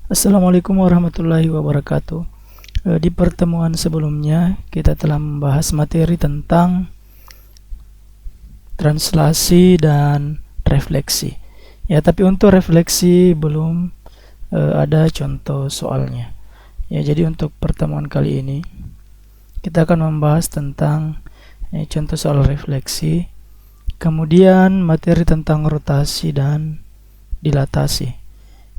Assalamualaikum warahmatullahi wabarakatuh. Di pertemuan sebelumnya kita telah membahas materi tentang translasi dan refleksi. Ya, tapi untuk refleksi belum ada contoh soalnya. Ya, jadi untuk pertemuan kali ini kita akan membahas tentang contoh soal refleksi, kemudian materi tentang rotasi dan dilatasi.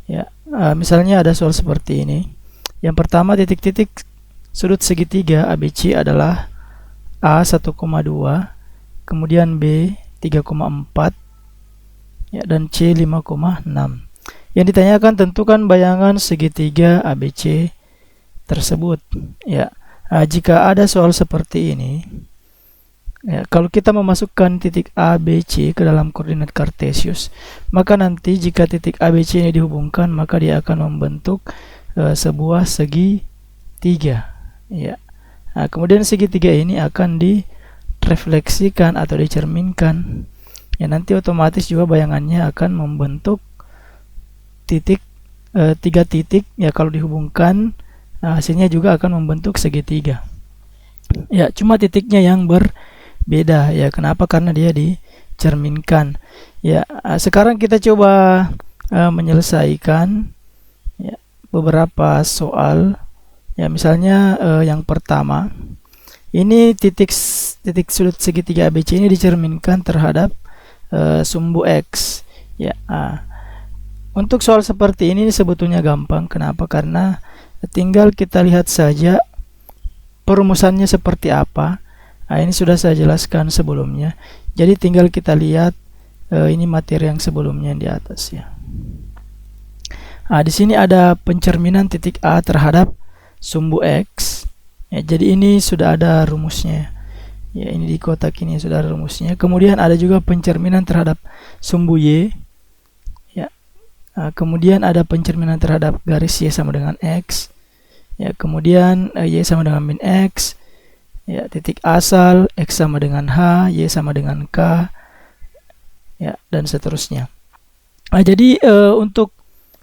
Ya, misalnya ada soal seperti ini. Yang pertama, titik-titik sudut segitiga ABC adalah A 1,2, kemudian B 3,4, ya, dan C 5,6. Yang ditanyakan, tentukan bayangan segitiga ABC tersebut. Ya, jika ada soal seperti ini, ya, kalau kita memasukkan titik A, B, C ke dalam koordinat kartesius, maka nanti jika titik A, B, C ini dihubungkan, maka dia akan membentuk sebuah segitiga. Ya. Nah, kemudian segitiga ini akan direfleksikan atau dicerminkan. Ya, nanti otomatis juga bayangannya akan membentuk titik, tiga titik. Ya, kalau dihubungkan, hasilnya juga akan membentuk segitiga. Ya, cuma titiknya yang berbeda. Ya, kenapa? Karena dia dicerminkan. Ya, sekarang kita coba menyelesaikan beberapa soal. Ya, misalnya yang pertama, ini titik sudut segitiga ABC ini dicerminkan terhadap sumbu X. Ya, untuk soal seperti ini sebetulnya gampang. Kenapa? Karena tinggal kita lihat saja perumusannya seperti apa. Ini sudah saya jelaskan sebelumnya. Jadi tinggal kita lihat ini materi yang sebelumnya yang di atas, ya. Di sini ada pencerminan titik A terhadap sumbu X. Ya, jadi ini sudah ada rumusnya. Ya, ini di kotak ini sudah ada rumusnya. Kemudian ada juga pencerminan terhadap sumbu Y. Ya, kemudian ada pencerminan terhadap garis Y sama dengan X. Ya, kemudian Y sama dengan min X. Ya, titik asal X sama dengan H, Y sama dengan K. Ya, dan seterusnya. Jadi untuk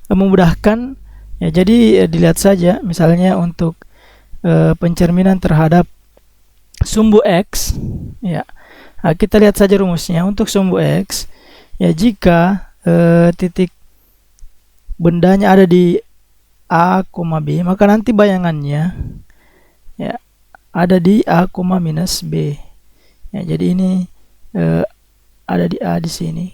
memudahkan, ya, jadi dilihat saja misalnya untuk pencerminan terhadap sumbu X, ya, kita lihat saja rumusnya. Untuk sumbu X, ya, jika titik bendanya ada di A, B, maka nanti bayangannya, ya, ada di A, minus B. Ya, jadi ini ada di A di sini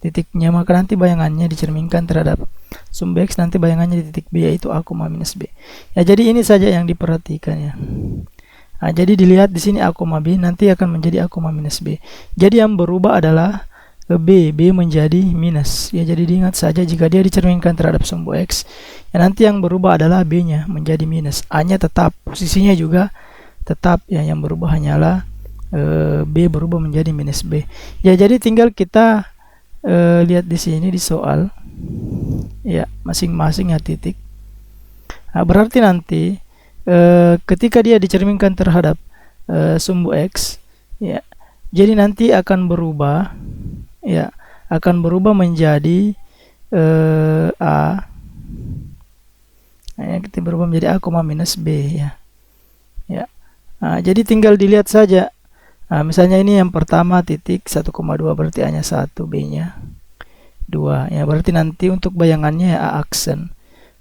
titiknya, maka nanti bayangannya dicerminkan terhadap sumbu X, nanti bayangannya di titik B, yaitu A, minus B. Ya, jadi ini saja yang diperhatikan, ya. Jadi dilihat di sini A, B, nanti akan menjadi A, minus B. Jadi yang berubah adalah B menjadi minus. Ya, jadi diingat saja jika dia dicerminkan terhadap sumbu X, ya, nanti yang berubah adalah B-nya menjadi minus. A-nya tetap, posisinya juga tetap, ya, yang berubah hanyalah B berubah menjadi minus B. Ya, jadi tinggal kita lihat di sini di soal, ya, masing-masing, ya, titik. Berarti nanti ketika dia dicerminkan terhadap sumbu X, ya, jadi nanti akan berubah, ya, akan berubah menjadi A. Kita berubah menjadi A, minus B, ya. Ya. Jadi tinggal dilihat saja. Misalnya ini yang pertama titik 1,2, berarti A-nya 1, B-nya 2. Ya, berarti nanti untuk bayangannya, ya, A aksen.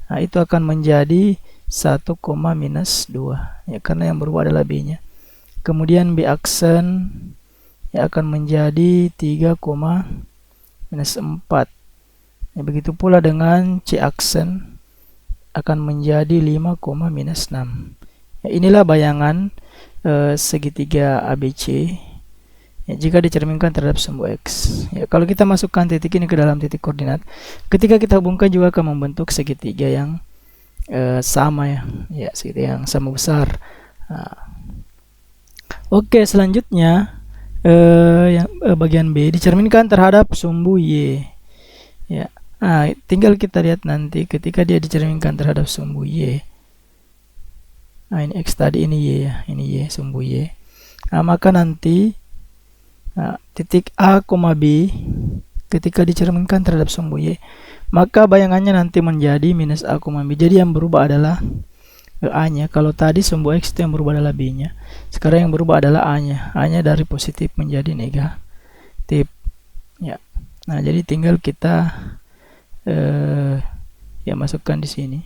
Itu akan menjadi 1, minus 2. Ya, karena yang berubah adalah B-nya. Kemudian B aksen, ya, akan menjadi 3, minus 4. Ya, begitu pula dengan C aksen akan menjadi 5, minus 6. Ya, inilah bayangan segitiga ABC, ya, jika dicerminkan terhadap sumbu X. Ya, kalau kita masukkan titik ini ke dalam titik koordinat, ketika kita hubungkan juga akan membentuk segitiga yang sama, ya, ya, segitiga yang sama besar. Oke, selanjutnya yang bagian B dicerminkan terhadap sumbu Y. Ya, tinggal kita lihat nanti ketika dia dicerminkan terhadap sumbu Y. Ini X tadi, ini Y, ya, ini Y, sumbu Y. Maka nanti titik A, B ketika dicerminkan terhadap sumbu Y, maka bayangannya nanti menjadi minus A, B. Jadi yang berubah adalah A-nya. Kalau tadi sumbu X itu yang berubah adalah B-nya. Sekarang yang berubah adalah A-nya. A-nya dari positif menjadi negatif. Ya. Nah, jadi tinggal kita ya masukkan di sini.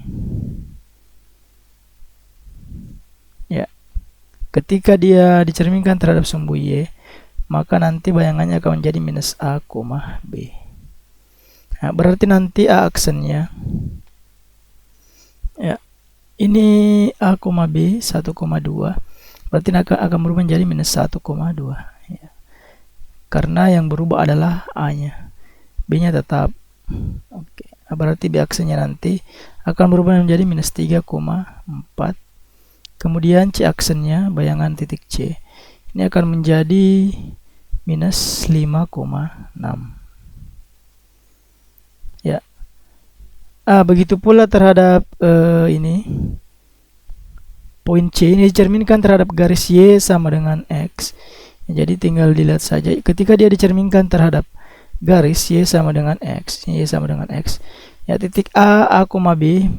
Ya. Ketika dia dicerminkan terhadap sumbu Y, maka nanti bayangannya akan menjadi minus A, B. Nah, berarti nanti A aksennya, ya, ini A, B 1,2, berarti akan berubah menjadi minus 1,2, ya. Karena yang berubah adalah A-nya, B-nya tetap. Oke. Nah, berarti B aksennya nanti akan berubah menjadi minus 3,4. Kemudian C aksennya, bayangan titik C, ini akan menjadi minus 5,6. Ya. Begitu pula terhadap ini. Poin C ini dicerminkan terhadap garis Y sama dengan X. Jadi tinggal dilihat saja. Ketika dia dicerminkan terhadap garis Y sama dengan X, Y sama dengan X, ya titik A, B,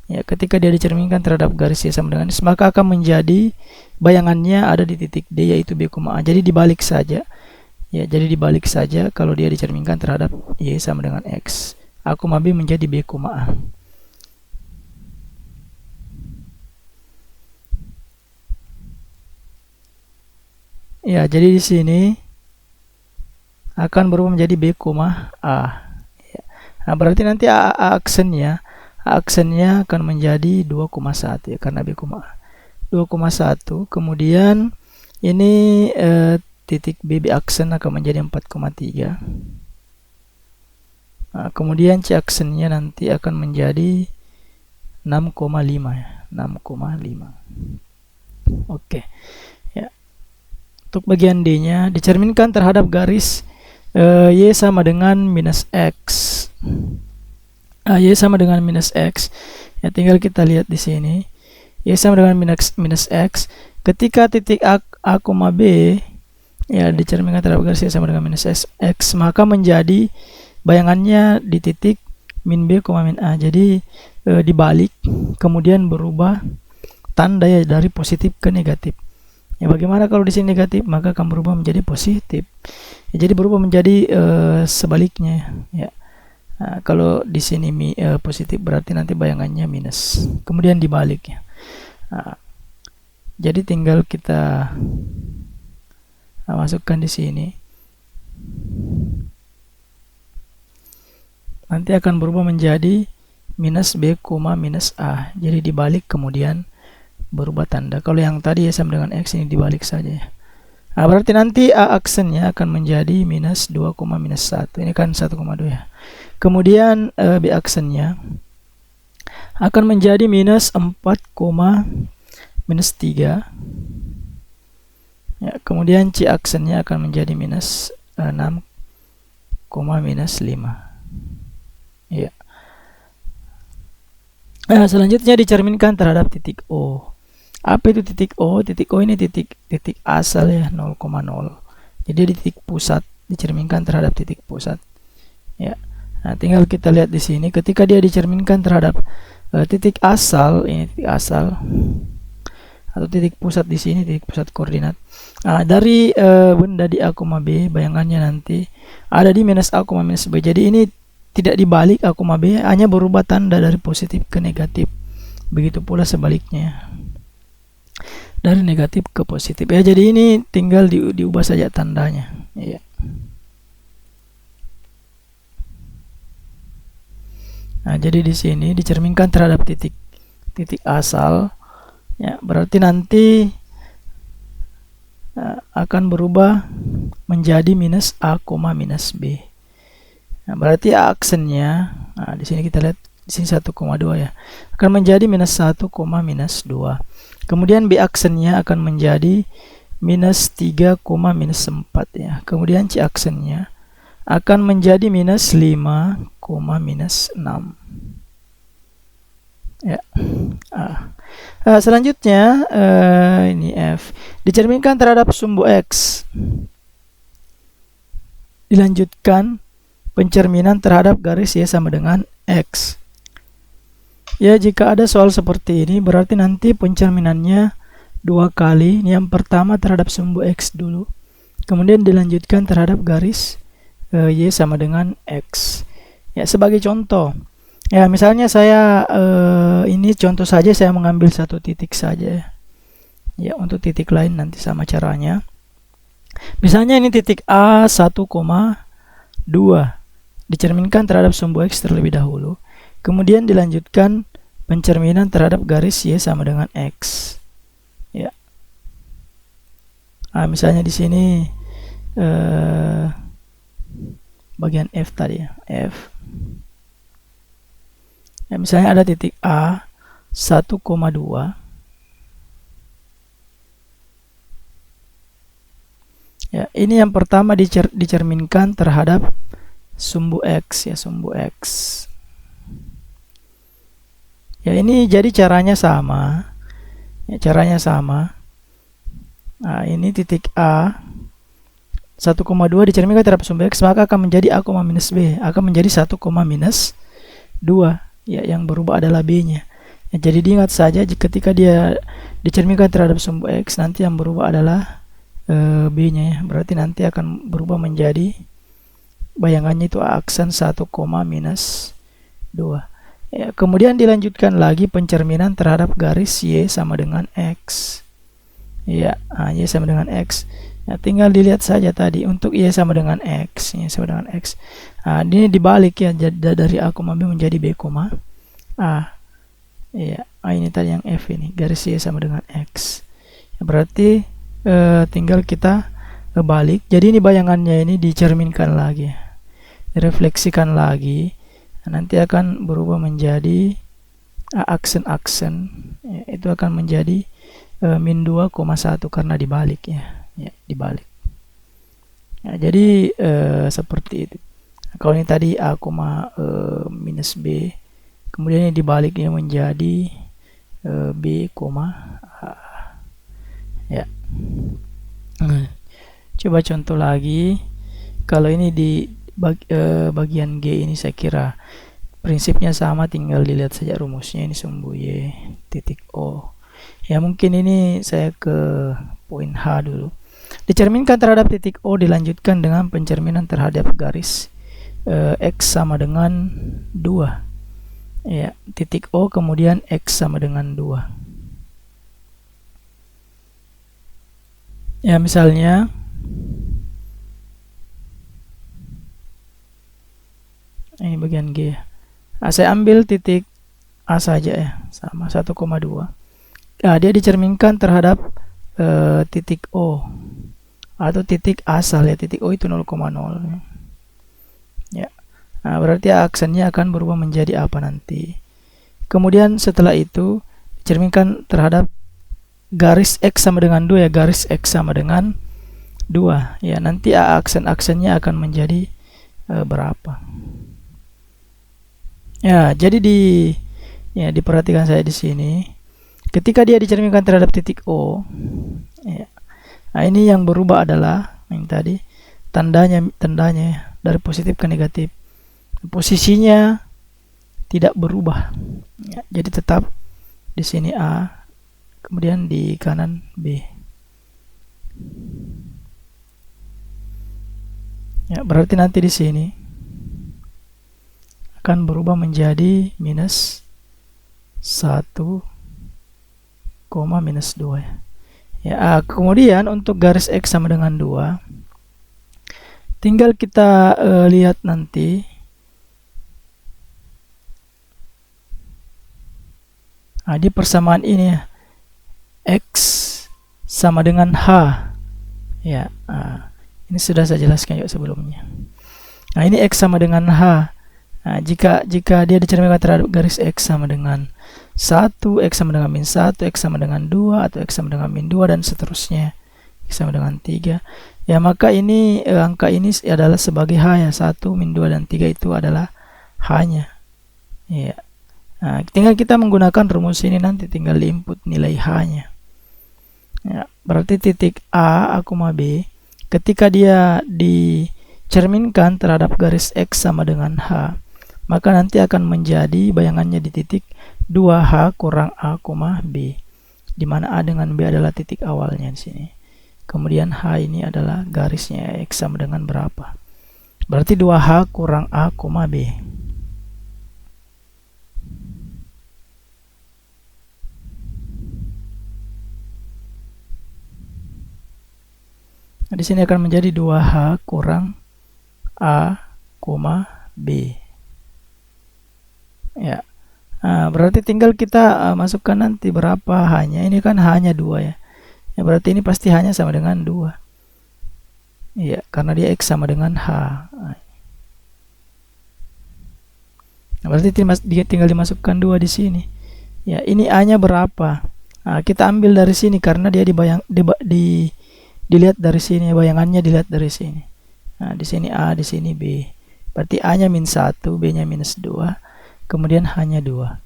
ya ketika dia dicerminkan terhadap garis Y sama dengan X, maka akan menjadi bayangannya ada di titik D, yaitu B, A. Jadi dibalik saja. Ya, jadi dibalik saja kalau dia dicerminkan terhadap Y sama dengan X. A, B menjadi B, A. Ya, jadi di sini akan berubah menjadi B, A. Ya. Nah, berarti nanti A aksennya akan menjadi 2,1 ya, karena B, A. 2,1. Kemudian ini titik B aksen akan menjadi 4,3. Nah, kemudian C aksennya nanti akan menjadi 6,5 ya, 6,5. Oke. Ya. Untuk bagian D-nya dicerminkan terhadap garis Y sama dengan minus X. Y sama dengan minus X. Ya, tinggal kita lihat di sini. Y sama dengan minus X. Ketika titik A, B ya dicerminkan terhadap garis Y sama dengan minus X, maka menjadi bayangannya di titik min B, min A. Jadi dibalik, kemudian berubah tanda ya dari positif ke negatif. Ya, bagaimana kalau di sini negatif, maka akan berubah menjadi positif. Ya, jadi berubah menjadi sebaliknya. Ya. Nah, kalau di sini positif, berarti nanti bayangannya minus. Kemudian dibalik ya. Nah, jadi tinggal kita masukkan di sini. Nanti akan berubah menjadi minus B, minus A. Jadi dibalik kemudian berubah tanda. Kalau yang tadi Y sama dengan X, ini dibalik saja ya. Nah, berarti nanti A aksennya akan menjadi minus 2, minus 1. Ini kan 1,2 ya. Kemudian B aksennya akan menjadi minus 4, minus 3. Ya, kemudian C aksennya akan menjadi minus 6, minus 5. Ya. Selanjutnya dicerminkan terhadap titik O. Apa itu titik O? Titik O ini titik asal ya, 0,0. Jadi di titik pusat, dicerminkan terhadap titik pusat. Ya. Nah, tinggal kita lihat di sini ketika dia dicerminkan terhadap titik asal, ini titik asal atau titik pusat di sini, titik pusat koordinat. Nah, dari benda di A, B, bayangannya nanti ada di minus A, minus B. Jadi ini tidak dibalik A, B, hanya berubah tanda dari positif ke negatif. Begitu pula sebaliknya, dari negatif ke positif ya. Jadi ini tinggal diubah saja tandanya ya. Nah, jadi di sini dicerminkan terhadap titik asal ya, berarti nanti akan berubah menjadi minus A, minus B. Nah, berarti A aksennya, nah di sini kita lihat di sini 1,2 ya, akan menjadi minus 1, minus 2. Kemudian B aksennya akan menjadi minus 3, minus 4 ya. Kemudian C aksennya akan menjadi minus 5, minus 6 ya. Selanjutnya ini F dicerminkan terhadap sumbu X. Dilanjutkan pencerminan terhadap garis Y sama dengan X. Ya, jika ada soal seperti ini, berarti nanti pencerminannya dua kali. Yang pertama terhadap sumbu X dulu, kemudian dilanjutkan terhadap garis Y sama dengan X. Ya, sebagai contoh, ya misalnya saya ini contoh saja, saya mengambil satu titik saja. Ya, untuk titik lain nanti sama caranya. Misalnya ini titik A 1,2 dicerminkan terhadap sumbu X terlebih dahulu, kemudian dilanjutkan pencerminan terhadap garis Y sama dengan X. Ya. Nah, misalnya di sini bagian F tadi ya, F. Ya, misalnya ada titik A 1,2. Ya, ini yang pertama dicerminkan terhadap sumbu X ya, sumbu X. Ya, ini jadi caranya sama. Ya, caranya sama. Nah, ini titik A 1,2 dicerminkan terhadap sumbu X, maka akan menjadi A, minus B, akan menjadi 1, minus 2. Ya, yang berubah adalah B-nya. Ya, jadi diingat saja ketika dia dicerminkan terhadap sumbu X, nanti yang berubah adalah B-nya ya. Berarti nanti akan berubah menjadi, bayangannya itu aksen 1, minus 2. Ya, kemudian dilanjutkan lagi pencerminan terhadap garis Y sama dengan X. Ya, Y sama dengan X. Ya, tinggal dilihat saja tadi untuk Y sama dengan X, Y sama dengan X. Ini dibalik ya, dari A, B menjadi B, A. Ya, ini tadi yang F ini, garis Y sama dengan X. Ya, berarti tinggal kita balik. Jadi ini bayangannya ini dicerminkan lagi, direfleksikan lagi. Nanti akan berubah menjadi aksen-aksen. Ya, itu akan menjadi min 2,1 karena dibalik ya. Ya, dibalik. Ya, jadi seperti itu. Kalau ini tadi A, minus B, kemudian ini dibaliknya menjadi B, A. Ya. Coba contoh lagi. Kalau ini di bagian G ini, saya kira prinsipnya sama, tinggal dilihat saja rumusnya. Ini sumbu Y titik O. Ya, mungkin ini saya ke poin H dulu. Dicerminkan terhadap titik O dilanjutkan dengan pencerminan terhadap garis X sama dengan 2. Ya, titik O kemudian X sama dengan 2. Ya, misalnya ini bagian G. Saya ambil titik A saja ya, sama 1,2. Dia dicerminkan terhadap titik O atau titik asal ya, titik O itu 0,0 ya. Berarti aksennya akan berubah menjadi apa nanti. Kemudian setelah itu dicerminkan terhadap garis X sama dengan 2 ya, garis X sama dengan 2 ya. Nanti aksen-aksennya akan menjadi berapa ya. Jadi diperhatikan saya di sini, ketika dia dicerminkan terhadap titik O ya, ini yang berubah adalah yang tadi tandanya dari positif ke negatif, posisinya tidak berubah ya. Jadi tetap di sini A, kemudian di kanan B ya. Berarti nanti di sini akan berubah menjadi minus 1, minus 2 ya. Kemudian untuk garis X sama dengan 2, tinggal kita lihat nanti. Di persamaan ini ya, X sama dengan H ya. Ini sudah saya jelaskan juga sebelumnya. Ini X sama dengan H. Jika dia dicerminkan terhadap garis X sama dengan 1, X sama dengan min 1, X sama dengan 2, atau X sama dengan min 2, dan seterusnya, X sama dengan 3 ya, maka ini angka ini adalah sebagai H ya. 1, min 2, dan 3 itu adalah H-nya ya. Tinggal kita menggunakan rumus ini, nanti tinggal diinput nilai H-nya ya. Berarti titik A, B, ketika dia cerminkan terhadap garis X sama dengan H, maka nanti akan menjadi bayangannya di titik 2H kurang A, B, di mana A dengan B adalah titik awalnya di sini. Kemudian H ini adalah garisnya X sama dengan berapa? Berarti 2H kurang A, B. Nah, di sini akan menjadi 2H kurang A, B. Ya. Nah, berarti tinggal kita masukkan nanti berapa H-nya. Ini kan H-nya 2 ya. Ya, berarti ini pasti H-nya sama dengan 2. Iya, karena dia X sama dengan H. Nah, berarti dia tinggal dimasukkan 2 di sini. Ya, ini A-nya berapa? Nah, kita ambil dari sini karena dia dilihat dari sini, bayangannya dilihat dari sini. Nah, di sini A, di sini B. Berarti A-nya -1, B-nya -2, kemudian H-nya 2.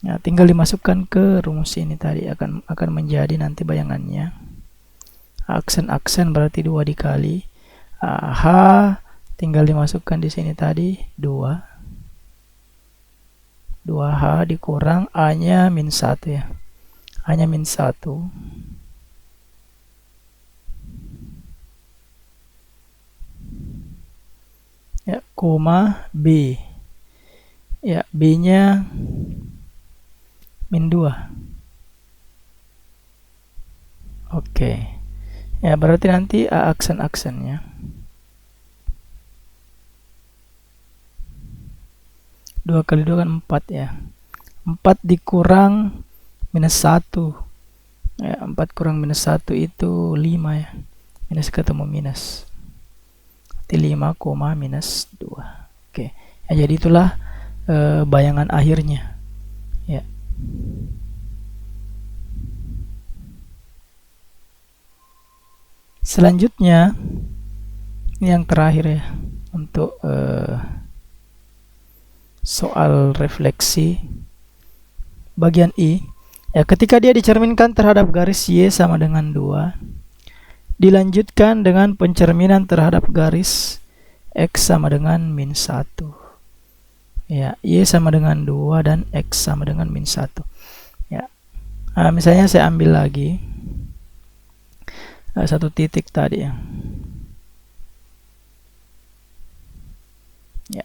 Nah, tinggal dimasukkan ke rumus ini tadi, akan menjadi nanti bayangannya. Aksen berarti 2 dikali H, tinggal dimasukkan di sini tadi 2. 2H dikurang A-nya -1 ya. A-nya -1. Ya, koma B. Ya, B-nya -2. Oke. Ya, berarti nanti aksen-aksennya 2 kali 2 kan 4 ya. 4 dikurang -1. Ya, 4 kurang -1 itu 5 ya. Minus ketemu minus. Berarti 5, -2. Oke. Ya, jadi itulah bayangan akhirnya. Ya. Selanjutnya ini yang terakhir ya untuk soal refleksi bagian I. Ya, ketika dia dicerminkan terhadap garis Y sama dengan 2, dilanjutkan dengan pencerminan terhadap garis X sama dengan -1. Ya, Y sama dengan 2 dan X sama dengan -1. Ya. Nah, misalnya saya ambil lagi satu titik tadi ya. Ya.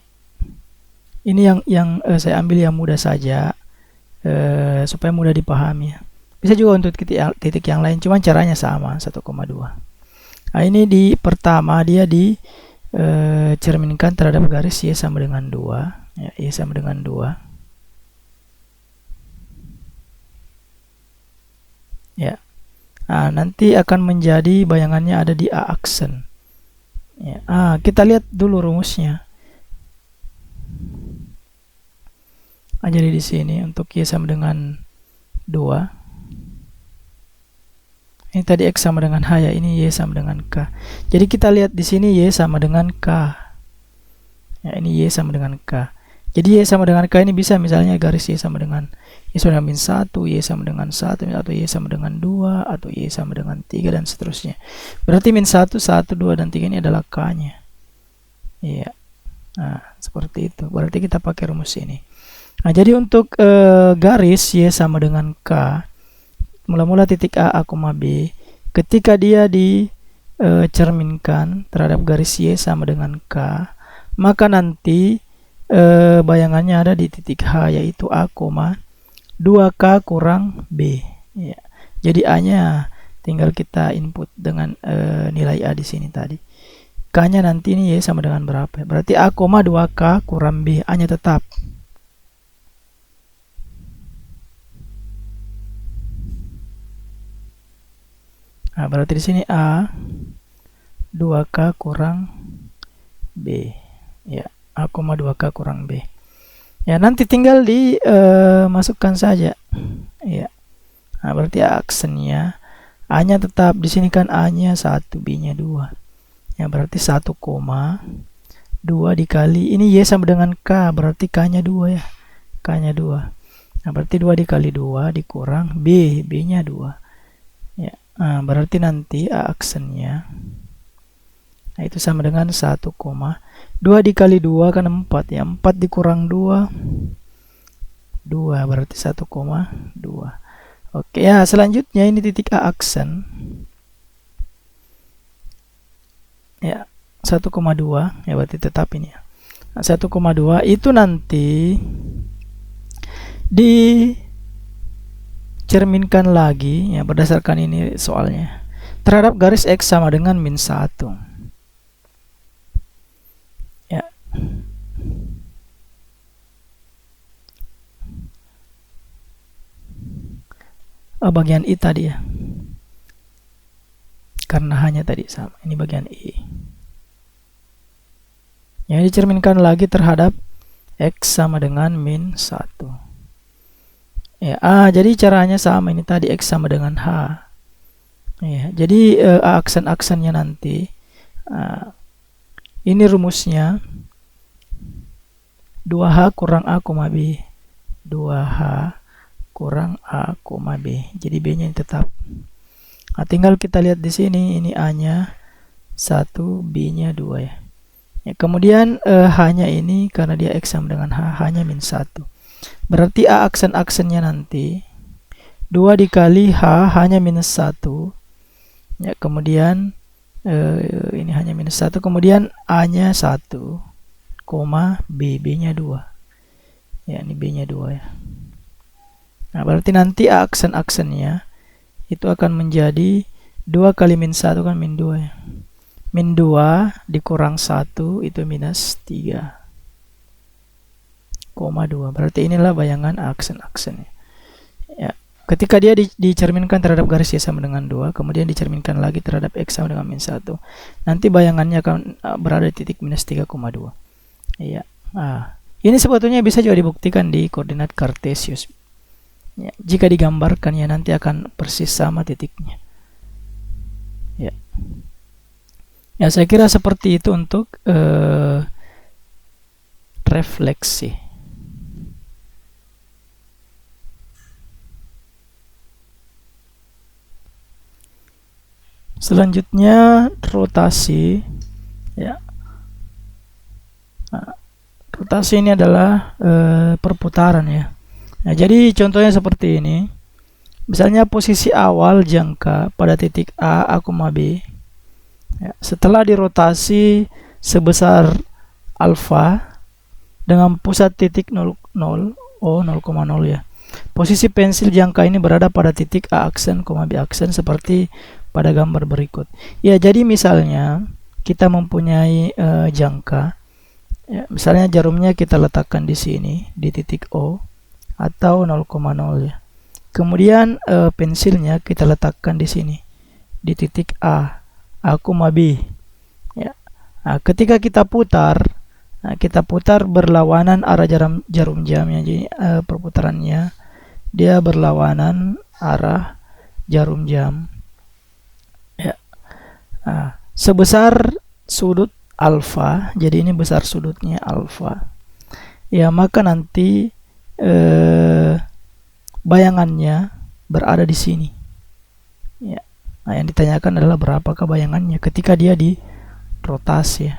Ini yang saya ambil yang mudah saja supaya mudah dipahami ya. Bisa juga untuk titik yang lain, cuman caranya sama 1,2. Nah, ini di pertama dia dicerminkan terhadap garis Y sama dengan 2. Ya, Y sama dengan 2. Ya. Nah, nanti akan menjadi bayangannya ada di A aksen. Ya. Kita lihat dulu rumusnya. Jadi di sini untuk Y sama dengan 2. Ini tadi X sama dengan H ya, ini Y sama dengan K. Jadi kita lihat di sini Y sama dengan K. Ya, ini Y sama dengan K. Jadi Y sama dengan K ini bisa misalnya garis Y sama dengan Y sama dengan -1, Y sama dengan 1, atau Y sama dengan 2, atau Y sama dengan 3, dan seterusnya. Berarti -1, 1, 2, dan 3 ini adalah K-nya. Iya. Nah, seperti itu. Berarti kita pakai rumus ini. Nah, jadi untuk garis Y sama dengan K, mula-mula titik A, B, ketika dia dicerminkan terhadap garis Y sama dengan K, maka nanti bayangannya ada di titik H, yaitu A, 2K kurang B. Ya. Jadi A-nya tinggal kita input dengan nilai A di sini tadi. K-nya nanti ini Y sama dengan berapa? Berarti A, 2K kurang B. A-nya tetap. Nah, berarti di sini A 2K kurang B. Ya, A, 2K kurang B. Ya, nanti tinggal dimasukkan saja. Ya. Nah, berarti aksennya A-nya tetap di sini kan A-nya 1, B-nya 2. Ya, berarti 1, 2 dikali ini Y sama dengan K, berarti K-nya 2 ya. K-nya 2. Nah, berarti 2 dikali 2 dikurang B, B-nya 2. Ya. Nah, berarti nanti A aksennya Nah, itu sama dengan 1, 2 dikali 2 kan 4 ya. 4 dikurang 2, 2 berarti 1,2. Oke ya, selanjutnya ini titik A aksen. Ya, 1,2 ya, berarti tetap ini ya. Nah, 1,2 itu nanti dicerminkan lagi ya, berdasarkan ini soalnya, terhadap garis X sama dengan min 1 ya. Bagian I tadi ya, karena hanya tadi sama, ini bagian I yang dicerminkan lagi terhadap X sama dengan min 1 ya. Jadi caranya sama, ini tadi X sama dengan H ya. Jadi aksen-aksennya nanti ini rumusnya 2H kurang A, B, 2H kurang A, B. Jadi B-nya tetap. Nah, tinggal kita lihat di sini, ini A-nya 1, B-nya 2 ya. Kemudian H-nya ini karena dia X sama dengan H, H-nya min 1. Berarti A aksen-aksennya nanti 2 dikali H, H-nya minus 1. Ya, kemudian ini hanya minus 1, kemudian A-nya 1, B-nya 2. Ya, ini B-nya 2 ya. Nah, berarti nanti aksen-aksennya itu akan menjadi 2 kali min 1 kan min 2 ya. Min 2 dikurang 1 itu minus 3, 2. Berarti inilah bayangan aksen-aksennya. Ya. Ketika dia dicerminkan terhadap garis Y sama dengan 2, kemudian dicerminkan lagi terhadap X sama dengan min 1, nanti bayangannya akan berada di titik minus 3,2. Ya. Ini sebetulnya bisa juga dibuktikan di koordinat kartesius. Ya, jika digambarkan ya nanti akan persis sama titiknya. Ya, ya saya kira seperti itu untuk refleksi. Selanjutnya rotasi. Ya, rotasi ini adalah perputaran ya. Nah, jadi contohnya seperti ini. Misalnya posisi awal jangka pada titik A, B. Ya, setelah dirotasi sebesar alfa dengan pusat titik 0,0 ya. Posisi pensil jangka ini berada pada titik A aksen, B aksen seperti pada gambar berikut. Ya, jadi misalnya kita mempunyai jangka. Ya, misalnya jarumnya kita letakkan di sini di titik O atau 0,0 ya. Kemudian pensilnya kita letakkan di sini di titik A, B ya. Nah, ketika kita putar, berlawanan arah jarum jamnya. Jadi perputarannya dia berlawanan arah jarum jam ya. Sebesar sudut alfa, jadi ini besar sudutnya alfa ya, maka nanti bayangannya berada di sini ya. Nah, yang ditanyakan adalah berapakah bayangannya ketika dia dirotasi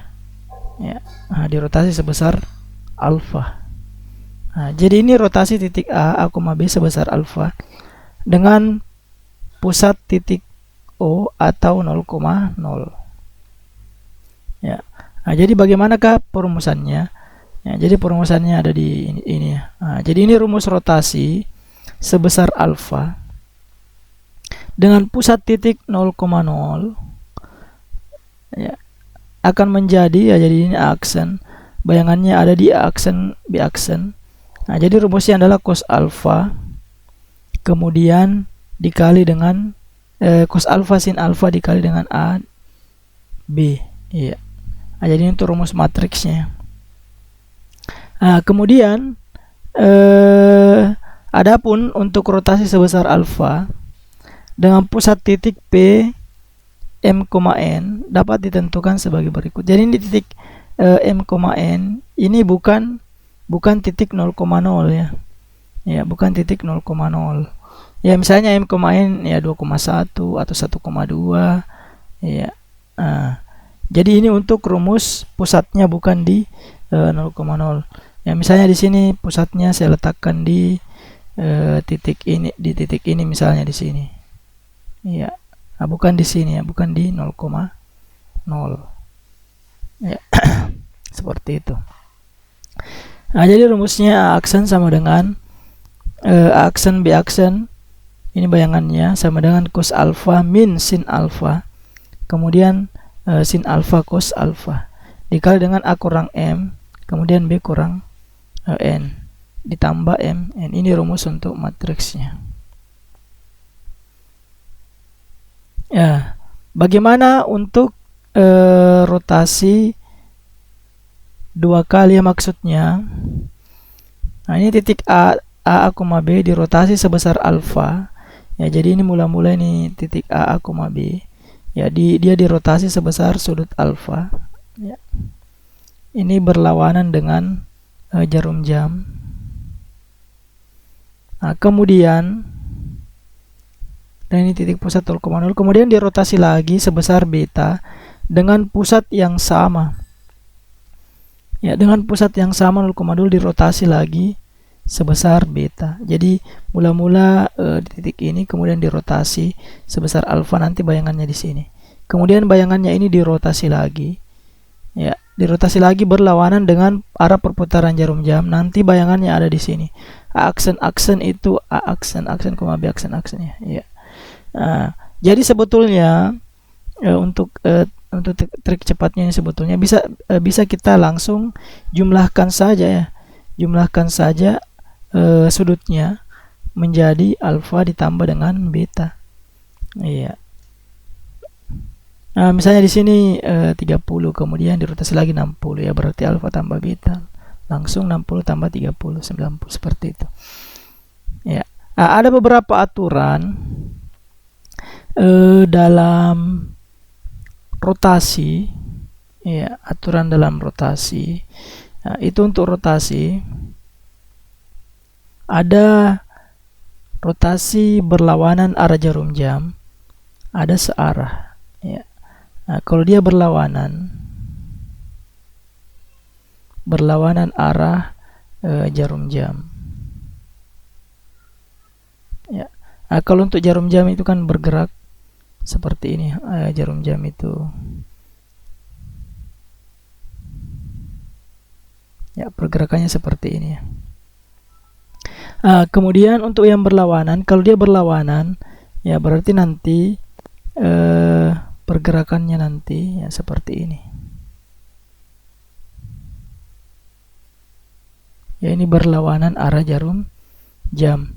ya. Nah, dirotasi sebesar alfa. Nah, jadi ini rotasi titik A, B sebesar alfa dengan pusat titik O atau 0,0 ya. Nah, jadi bagaimanakah perumusannya? Ya, jadi perumusannya ada di ini ya. Nah, jadi ini rumus rotasi sebesar alfa dengan pusat titik 0,0 ya, akan menjadi ya, jadi ini aksen, bayangannya ada di aksen, B aksen. Nah, jadi rumusnya adalah cos alfa kemudian dikali dengan cos alfa sin alfa dikali dengan A B ya. Nah, jadi untuk rumus matriksnya. Nah, kemudian adapun untuk rotasi sebesar alfa dengan pusat titik P M, N dapat ditentukan sebagai berikut. Jadi di titik M, N ini bukan titik 0,0 ya. Ya, bukan titik 0,0. Ya, misalnya M, N ya 2,1 atau 1,2 ya. Jadi ini untuk rumus pusatnya, bukan di 0,0. Ya, misalnya di sini pusatnya saya letakkan di titik ini misalnya di sini. Ya. Nah, bukan di sini ya, bukan di 0,0. Ya. Seperti itu. Nah, jadi rumusnya A aksen sama dengan A aksen B aksen. Ini bayangannya sama dengan cos alfa min sin alfa. Kemudian sin alfa cos alfa dikali dengan A kurang M, kemudian B kurang N ditambah M N. Ini rumus untuk matriksnya. Ya, bagaimana untuk rotasi 2 kali ya maksudnya? Nah, ini titik A B dirotasi sebesar alfa. Ya, jadi ini mula-mula ini titik A B. Ya, dia dirotasi sebesar sudut alfa. Ya. Ini berlawanan dengan jarum jam. Nah, kemudian dan ini titik pusat 0,0, kemudian dirotasi lagi sebesar beta dengan pusat yang sama. Ya, dengan pusat yang sama 0,0 dirotasi lagi sebesar beta. Jadi mula-mula di titik ini, kemudian dirotasi sebesar alfa, nanti bayangannya di sini. Kemudian bayangannya ini dirotasi lagi. Ya, dirotasi lagi berlawanan dengan arah perputaran jarum jam. Nanti bayangannya ada di sini. A aksen itu A aksen B aksen ya. Nah, jadi sebetulnya untuk trik cepatnya ini sebetulnya bisa kita langsung jumlahkan saja ya. Jumlahkan saja sudutnya menjadi alfa ditambah dengan beta. Iya. Nah, misalnya di sini 30, kemudian dirotasi lagi 60 ya, berarti alfa tambah beta. Langsung 60 tambah 30, 90 seperti itu. Ya. Nah, ada beberapa aturan dalam rotasi, ya, aturan dalam rotasi. Nah, itu untuk rotasi ada rotasi berlawanan arah jarum jam, ada searah. Ya. Nah, kalau dia berlawanan arah jarum jam. Ya. Nah, kalau untuk jarum jam itu kan bergerak seperti ini, jarum jam itu. Ya, pergerakannya seperti ini ya. Kemudian untuk yang berlawanan, kalau dia berlawanan, ya berarti nanti pergerakannya nanti ya seperti ini. Ya, ini berlawanan arah jarum jam.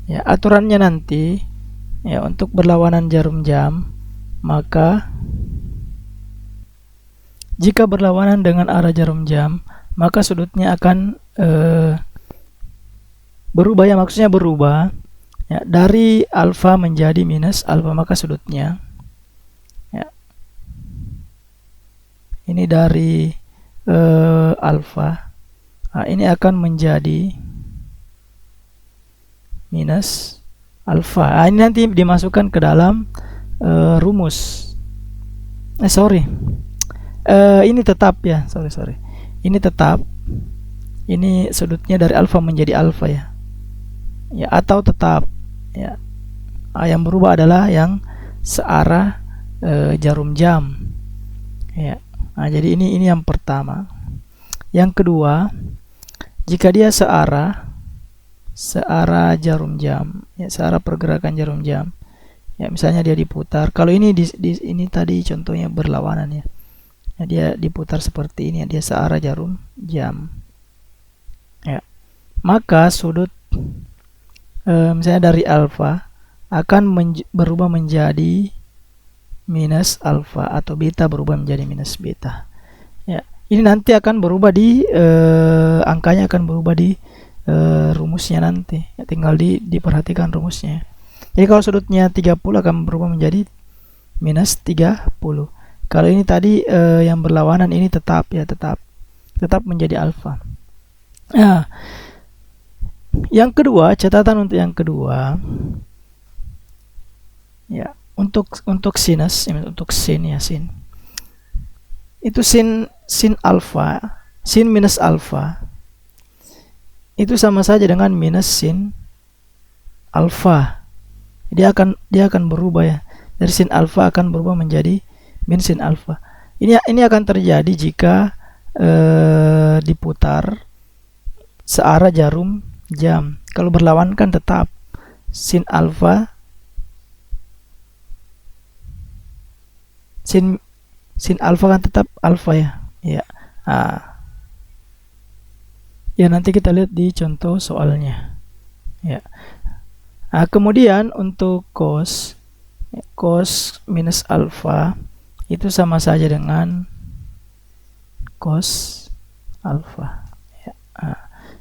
Ya, aturannya nanti ya untuk berlawanan jarum jam, maka jika berlawanan dengan arah jarum jam, maka sudutnya akan berubah ya, maksudnya berubah ya, dari alfa menjadi minus alfa, maka sudutnya ya, ini dari alfa, nah, ini akan menjadi minus alfa. Nah, ini nanti dimasukkan ke dalam rumus. Ini tetap ya, sorry. Ini tetap. Ini sudutnya dari alfa menjadi alfa ya. Ya, atau tetap ya. Yang berubah adalah yang searah jarum jam. Ya. Nah, jadi ini yang pertama. Yang kedua, jika dia searah jarum jam, ya, searah pergerakan jarum jam. Ya, misalnya dia diputar. Kalau ini ini tadi contohnya berlawanan ya. Ya, dia diputar seperti ini ya, dia searah jarum jam. Ya. Maka sudut misalnya dari alfa akan berubah menjadi minus alfa, atau beta berubah menjadi minus beta. Ya, ini nanti akan berubah di angkanya akan berubah di rumusnya nanti. Ya, tinggal diperhatikan rumusnya. Jadi kalau sudutnya 30 akan berubah menjadi minus 30. Kalau ini tadi yang berlawanan ini tetap ya, tetap menjadi alfa. Nah, yang kedua, catatan untuk yang kedua ya, untuk sinus, untuk sin ya, sin. itu sin alfa, sin minus alfa itu sama saja dengan minus sin alfa. Dia akan berubah ya. Dari sin alfa akan berubah menjadi min sin alfa. Ini akan terjadi jika diputar searah jarum jam. Kalau berlawanan kan tetap sin alfa sin alfa kan tetap alfa ya. Ya. Ya, nanti kita lihat di contoh soalnya. Ya. Kemudian untuk cos minus alfa itu sama saja dengan cos alfa. Ya.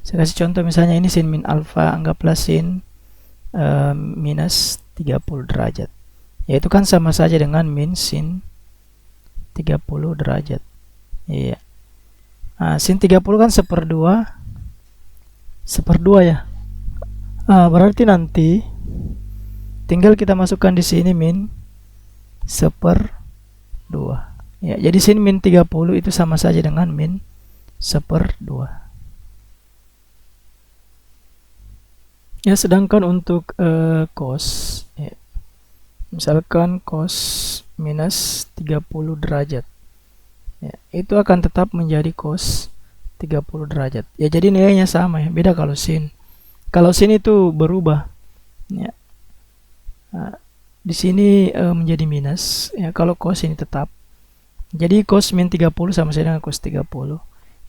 Saya kasih contoh, misalnya ini sin min alfa, anggaplah sin minus 30 derajat. Ya, itu kan sama saja dengan min sin 30 derajat. Iya. Sin 30 kan seperdua ya. Berarti nanti tinggal kita masukkan di sini min seperdua. Ya, jadi sin min 30 itu sama saja dengan min seperdua. Ya, sedangkan untuk cos, ya, misalkan cos minus 30 derajat, ya, itu akan tetap menjadi cos 30 derajat. Ya, jadi nilainya sama ya, beda kalau sin. Kalau sin itu berubah. Ya. Di sini menjadi minus. Ya, kalau cos ini tetap. Jadi cos min 30 sama saja dengan cos 30.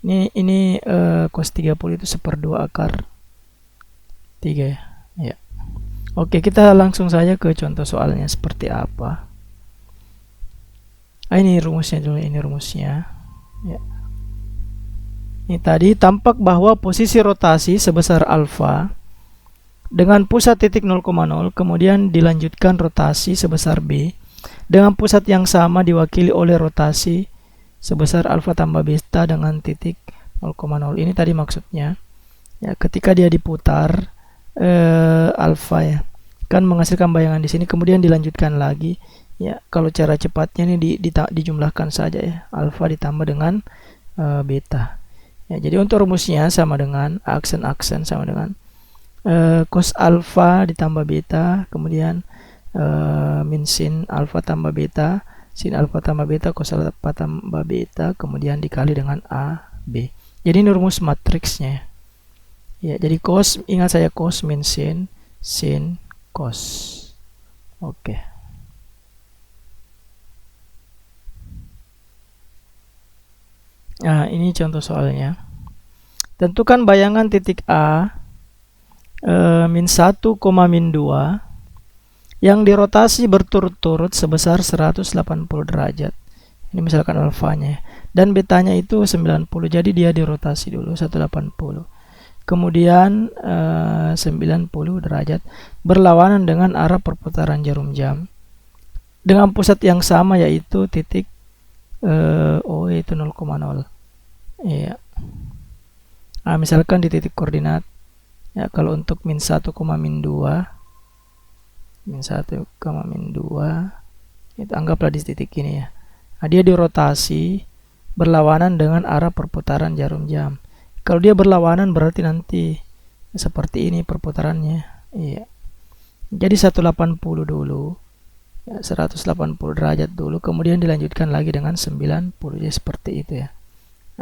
Ini cos 30 itu seperdua akar 3 ya. Ya. Oke, kita langsung saja ke contoh soalnya seperti apa. Ini rumusnya dulu, ini rumusnya. Ya. Ini tadi tampak bahwa posisi rotasi sebesar alfa dengan pusat titik 0,0, kemudian dilanjutkan rotasi sebesar b dengan pusat yang sama diwakili oleh rotasi sebesar alfa tambah beta dengan titik 0,0. Ini tadi maksudnya ya, ketika dia diputar alfa ya, kan menghasilkan bayangan di sini, kemudian dilanjutkan lagi ya. Kalau cara cepatnya ini dijumlahkan saja ya, alfa ditambah dengan beta. Ya, jadi untuk rumusnya sama dengan aksen sama dengan cos alfa ditambah beta, kemudian min sin alfa tambah beta, sin alfa tambah beta, cos alfa tambah beta, kemudian dikali dengan AB. Jadi ini rumus matriksnya. Ya, jadi cos, ingat saya cos min sin cos. Oke. Nah, ini contoh soalnya. Tentukan bayangan titik A min 1, min 2 yang dirotasi berturut-turut sebesar 180 derajat. Ini misalkan alfanya dan betanya itu 90. Jadi dia dirotasi dulu 180. Kemudian 90 derajat berlawanan dengan arah perputaran jarum jam dengan pusat yang sama, yaitu titik yaitu 0,0. Iya. Misalkan di titik koordinat ya, kalau untuk min 1, min 2 itu anggaplah di titik ini ya. Dia dirotasi berlawanan dengan arah perputaran jarum jam. Kalau dia berlawanan berarti nanti seperti ini perputarannya. Iya. Jadi 180 dulu. Ya, 180 derajat dulu, kemudian dilanjutkan lagi dengan 90. Ya, seperti itu ya.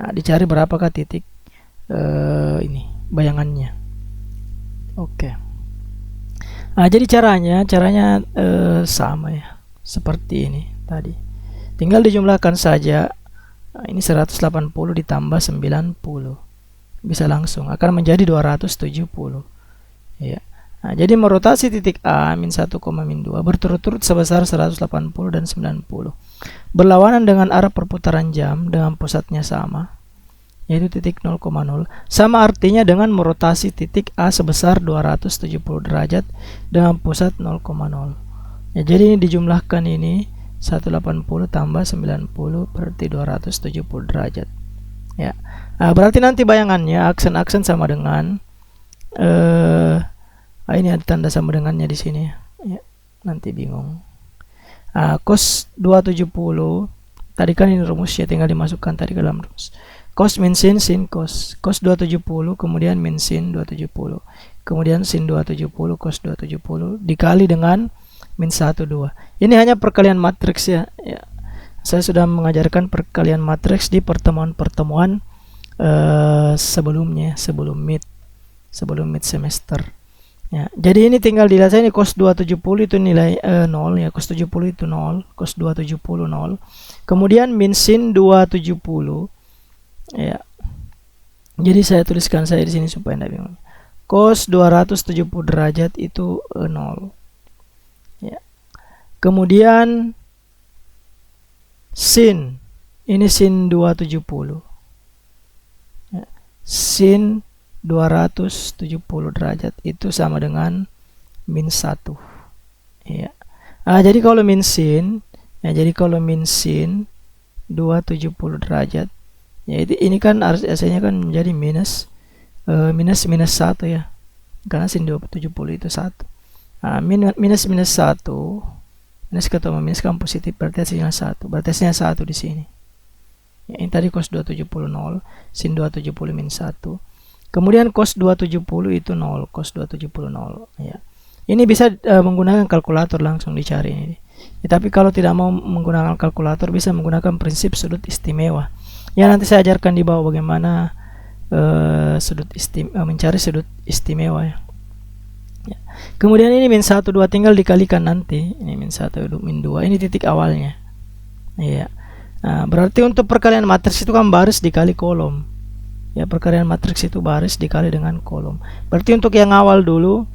Nah, dicari berapakah titik ini bayangannya. Oke. Jadi caranya sama ya, seperti ini tadi. Tinggal dijumlahkan saja. Ini 180 ditambah 90. Bisa langsung akan menjadi 270. Ya. Jadi merotasi titik A min 1, min 2 berturut-turut sebesar 180 dan 90. Berlawanan dengan arah perputaran jam dengan pusatnya sama, yaitu titik 0,0. Sama artinya dengan merotasi titik A sebesar 270 derajat dengan pusat 0,0. Ya, jadi ini dijumlahkan ini 180 tambah 90 berarti 270 derajat. Ya. Berarti nanti bayangannya aksen sama dengan ini ada tanda sama dengannya di sini ya. Nanti bingung. Cos 270 tadi kan ini rumusnya, tinggal dimasukkan tadi ke dalam rumus. Cos min sin, sin cos. Cos 270, kemudian min sin 270. Kemudian sin 270, cos 270 dikali dengan min 1, 2. Ini hanya perkalian matriks ya. Saya sudah mengajarkan perkalian matriks di pertemuan-pertemuan sebelumnya, sebelum mid semester. Ya, jadi ini tinggal dilihat saja, ini cos 270 itu nilai 0 ya, cos 70 itu 0, cos 270 0. Kemudian min sin 270 ya. Jadi saya tuliskan saya di sini supaya tidak bingung. Cos 270 derajat itu 0. Ya. Kemudian sin, ini sin 270. Ya. Sin 270 derajat itu sama dengan min 1 ya. Jadi kalau min sin ya, jadi kalau min sin 270 derajat ya, ini kan hasilnya kan menjadi minus 1 ya, karena sin 270 itu 1. Minus 1 minus ketemu minus kan positif, berarti hasilnya 1, berarti hasilnya 1 di sini ya. Ini tadi cos 270 0, sin 270 min 1. Kemudian cos 270 itu 0, cos 270 0 ya. Ini bisa menggunakan kalkulator langsung dicari ini. Ya, tapi kalau tidak mau menggunakan kalkulator, bisa menggunakan prinsip sudut istimewa. Ya, nanti saya ajarkan di bawah bagaimana mencari sudut istimewa ya. Ya. Kemudian ini min 1, 2 tinggal dikalikan nanti. Ini min 1, min 2, ini titik awalnya. Ya. Berarti untuk perkalian matriks itu kan baris dikali kolom. Ya, perkalian matriks itu baris dikali dengan kolom. Berarti untuk yang awal dulu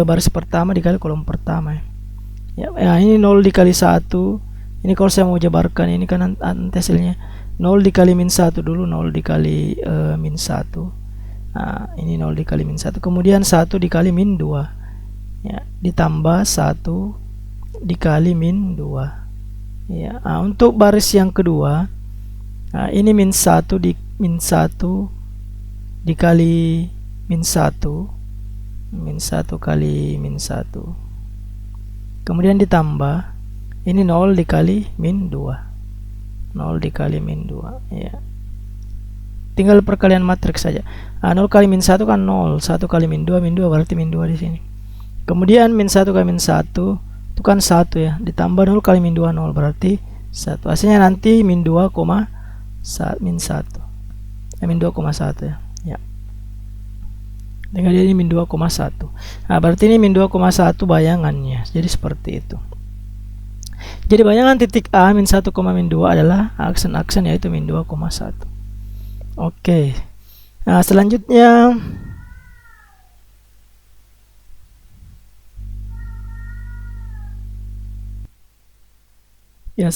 baris pertama dikali kolom pertama ya. Ini 0 dikali 1. Ini kalau saya mau jabarkan ini kan nanti hasilnya 0 dikali min 1 dulu, 0 dikali min 1. Ini 0 dikali min 1. Kemudian 1 dikali min 2 ya, ditambah 1 dikali min 2 ya. Untuk baris yang kedua, ini min 1 dikali min 1, min 1 kali min 1, kemudian ditambah ini 0 dikali min 2, 0 dikali min 2 ya. Tinggal perkalian matriks saja. 0 kali min 1 kan 0, 1 kali min 2 berarti min 2 di sini. Kemudian min 1 kali min 1 itu kan 1 ya, ditambah 0 kali min 2 0 berarti 1. Hasilnya nanti min 2, min 1. Min 2,1 ya. Ya. Tinggal ini min 2,1. Berarti ini min 2,1 bayangannya. Jadi seperti itu. Jadi bayangan titik A min 1, min 2 adalah aksen-aksen yaitu min 2,1. Oke. Selanjutnya ya,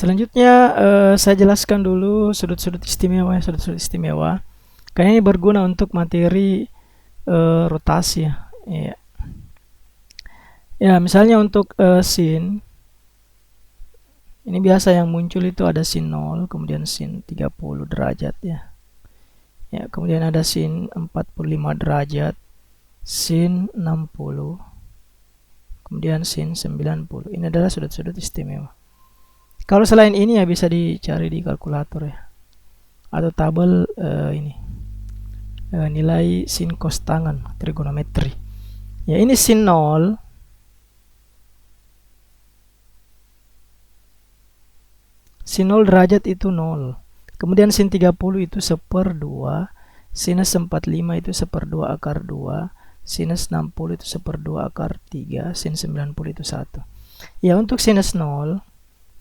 saya jelaskan dulu sudut-sudut istimewa ya, sudut-sudut istimewa. Karena ini berguna untuk materi rotasi ya. Ya, misalnya untuk sin, ini biasa yang muncul itu ada sin 0, kemudian sin 30 derajat ya. Ya, kemudian ada sin 45 derajat, sin 60, kemudian sin 90. Ini adalah sudut-sudut istimewa. Kalau selain ini ya bisa dicari di kalkulator ya, atau tabel ini nilai sin cos tangan trigonometri. Ya, ini sin 0. Sin 0 derajat itu 0. Kemudian sin 30 itu 1/2. Sinus 45 itu 1/2 akar 2. Sinus 60 itu 1/2 akar 3. Sin 90 itu 1. Ya, untuk sinus 0